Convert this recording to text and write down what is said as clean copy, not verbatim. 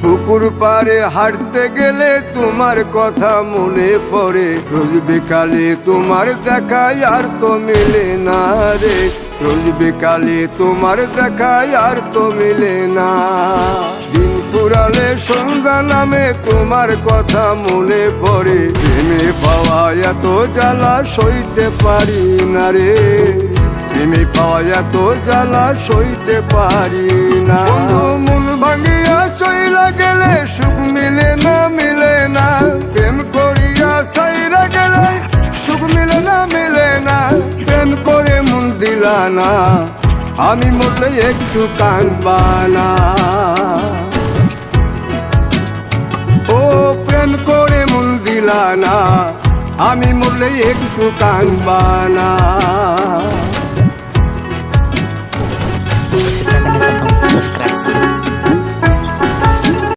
পুকুর পাড়ে হাঁটতে গেলে তোমার কথা মনে পড়ে, রোজ বিকালে তোমার দেখায় আর তো মিলে না রে, রোজ বিকালে তোমার দেখায় আর তো মিলে না। দিন ফুরালে সন্ধ্যা নামে তোমার কথা মনে পড়ে, প্রেমে পাওয়া এত জ্বালা সইতে পারি না রে, প্রেমে পাওয়া এত জ্বালা সইতে পারি না। মন ভাঙিয়া চইলা গেলে সুখ মিলে না, মিলে না, প্রেম করিয়া সাইরা গেলে সুখ মিলে না, মিলে না, প্রেম করে মন দিলা না, আমি মরলে একটু কাঁদবা না। ও প্রেম করে মন দিলা না, আমি মরলে একটু কাঁদবা না। Silahkan di subscribe.